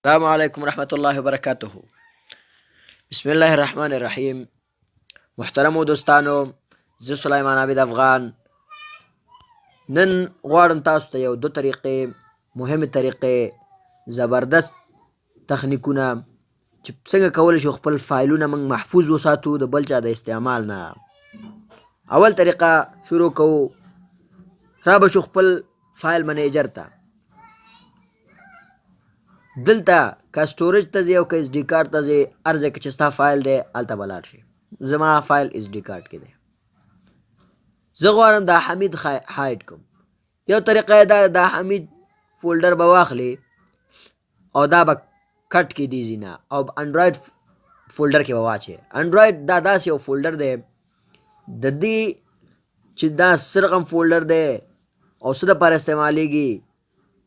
السلام علیکم ورحمۃ اللہ وبرکاتہ. بسم الله الرحمن الرحیم. محترمو دوستانو، زه سلیمان عابد افغان نن غواړم تاسو ته یو دو طریقې، مهمې طریقې، زبردست تخنیکونه چې څنګه کولی شو خپل فایلونه موږ محفوظ وساتو د بل چا د استعمال نه. اول طریقه شروع کوو. را به شو خپل فایل منیجر ته. دلته که سټوریج ته ځې او که اس ډي کارت ته ځې، هر ځای کې چې ستا فایل دی هلته به لاړ شي. زما فایل اس ډي کارت کې دی. زه غواړم دا حمید هایډ کړم. یو طریقه یې دا دا حمید فولډر به واخلې او دا به کټ کې دي ځینه او انډرایډ فولډر کې به واچې. انډرایډ دا داسې یو فولډر دی، د دې چې دا سرغم فولډر دی او څه دپاره استعمالیږي،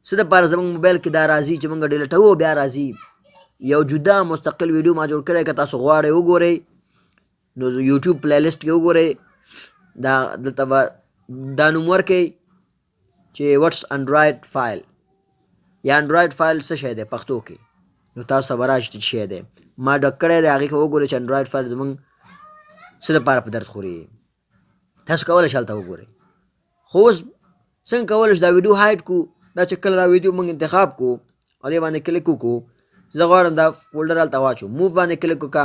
څه دپاره زموږ موبایل کې دا راځي چې موږ ډیلیټوو بیا راځي. یو جدا مستقل ویډیو ما جوړ کړی، که تاسو غواړئ وګورئ نو یوټیوب پلی لیسټ کې وګورئ. دا دلته به دا نوم ورکئ چې وټس انډرایډ فایل یا انډرایډ فایل څه شی دی پښتو کې، نو تاسو ته به راشي چې شی دی. ما ډک کړی دی، هغې کې وګورئ چې انډرایډ فایل زموږ څه دپاره په درد خوري. تاسو کولی شئ هلته وګورئ. خو اوس څنګه کولی شو دا ویډیو هایډ کړو؟ دا چې کله دا ویډیو موږ انتخاب کړو او دې باندې کلیک وکړو، زه غواړم دا فولډر هلته واچو. موو باندې کلیک وکړه،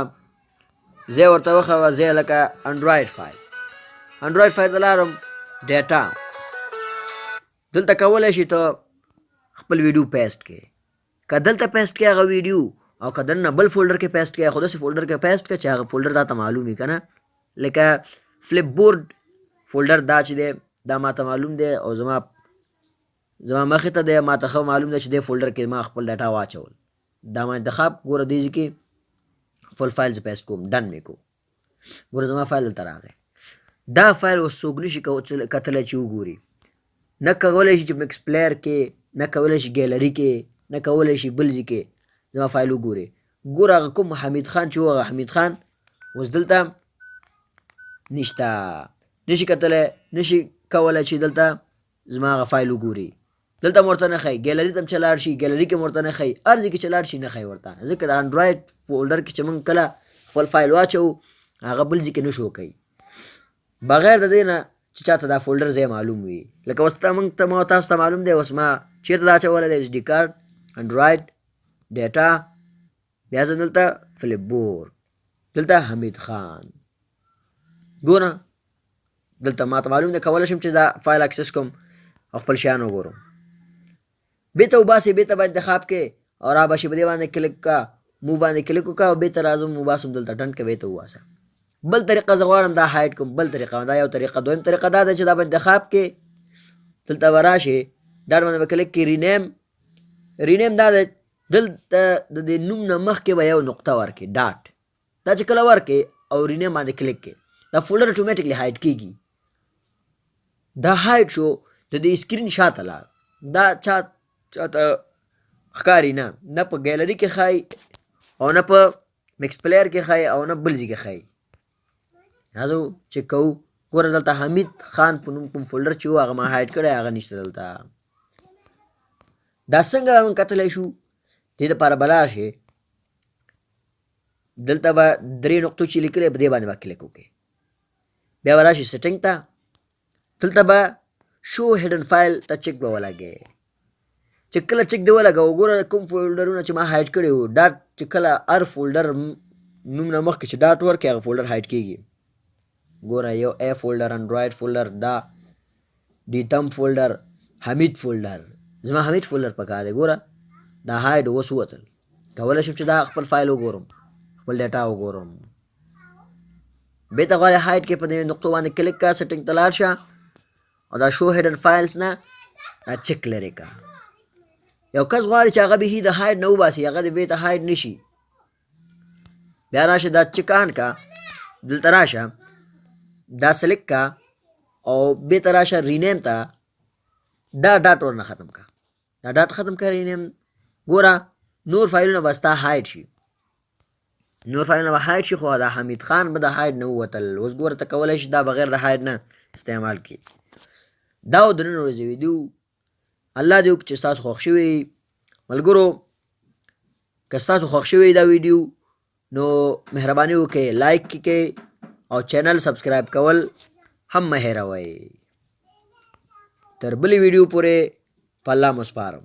ځای ورته وښوه، ځای لکه انډرایډ فایل. انډرایډ فایل ته لاړم، ډیټا. دلته کولی شي ته خپل ویډیو پیسټ کړې. که دلته پیسټ کړې هغه ویډیو او که دننه بل فولډر کې پیسټ کړې، خو داسې فولډر کې پیسټ کړه چې هغه فولډر تا ته معلوم وي که نه. لکه فلپ بورډ فولډر دا چې دی دا ما ته معلوم دی او زما مخې ته دی، ما ته ښه معلوم دی چې دې فولډر کې ما خپل ډاټا واچول. دا ما انتخاب ګوره دې ځای کې خپل فایل زه پیسټ کوم، ډن مې کو. ګوره زما فایل دلته راغی. دا فایل اوس څوک نشي کتلی چې وګوري. نه کولی شي چې مکس پلیر کې، نه کولی شي ګیلري کې، نه کولی شي بل ځای کې زما فایل وګوري. ګوره هغه کوم حمید خان چې و، هغه حمید خان اوس دلته نشته، نشي کتلی، نشي کولی چې دلته زما هغه فایل وګوري. دلته م ورته نه ښایي. ګیلري ته هم چې لاړ شي، ګیلري کې م ورته نه ښایي. هر ځای کې چې لاړ شي نه ښایي ورته، ځکه د انډرایډ فولډر کې چې موږ کله خپل فایل واچوو هغه بل ځای کې نه شو کوي، بغیر د دې نه چې چاته دا فولډر ځای معلوم وي. لکه اوس موږ ته ما تاسو ته معلوم دی اوس ما چېرته دا اچولی دی، اس ډي کارت، انډرایډ، ډیټا، بیا ځم دلته فلپ بورډ، دلته حمید خان. ګوره دلته ما ته معلوم دی، کولی شم چې دا فایل اکسس کوم او خپل شیان وګورم. بېرته وباسئ، بېرته به انتخاب کې او را به شي په دې باندې کلیک وکړه، موو باندې کلیک وکړه او بېرته راځم وباسم دلته ډن کې بېرته وباسه. بل طریقه زه غواړم دا هایډ کړم، بل طریقه دا یو طریقه. دویم طریقه دا ده چې دا به انتخاب کې دلته به راشي، ډاټ باندې به کلیک کړي، رینیم دا ده دلته د دې نوم نه مخکې به یو نقطه ورکړي، ډاټ. دا چې کله ورکړې او رینیم باندې کلیک کړي، دا فولډر اټومیټکلی هایډ کېږي. دا هایډ شو، د دې سکرین شاته لاړ. دا چاته ښکاري نه په ګیلري کې ښایي او نه په مکس پلیر کې ښایي او نه بل ځای کې ښایي. راځو چک کوو. ګوره دلته حمید خان په نوم کوم فولډر چې و هغه ما هایډ کړی، هغه نشته دلته. دا څنګه موږ کتلی شو؟ دې دپاره به لاړ شې، دلته به 3 نقطو چې لیکلی په دې باندې به کلیک وکړې. بیا به راشي سیټنګ ته، دلته به شو هیډن فایل ته چک به ولګې. چې کله چک دې ولګوه، ګوره کوم فولډرونه چې ما هایډ کړي وو، ډاټ چې کله هر فولډر نوم نه مخکې چې ډاټ ورکړي هغه فولډر هایډ کېږي. ګوره یو ای فولډر، انډرایډ فولډر، دا ډي تم فولډر، حمید فولډر. زما حمید فولډر پکار دی. ګوره دا هایډ اوس ووتل. کولی شم چې دا خپل فایل وګورم، خپل ډیټا وګورم. بېرته غواړې هایډ کې په دې نقطو باندې کلیک کړه، سیټنګ ته لاړ شه او دا شو هیډن فایلز نه دا چک لرې کړه. یو کس غواړي چې هغه بهي د هایډ نه وباسي، هغه دې بېرته هایډ نه شي، بیا راشه دا چک آن کړه، دلته راشه دا سلیکټ کړه او بېرته راشه رینیم ته، دا ډاټ ورنه ختم کړه. دا ډاټ ختم کړه، رینیم. ګوره نور فایلونه به ستا هایډ شي، نور فایلونه به هایډ شي، خو دا حمید خان به د هایډ نه ووتل. اوس ګوره ته کولی شي دا بغیر د هایډ نه استعمال کړي. دا و د نن ورځې ویډیو. الله دې وکړي چې ستاسو خوښ شوي. ملګرو که ستاسو خوښ شوی دا ویډیو نو مهرباني وکړئ لایک کړئ او چینل سبسکرایب کول هم مه هېروئ. تر بلې ویډیو پورې په الله مو سپارم.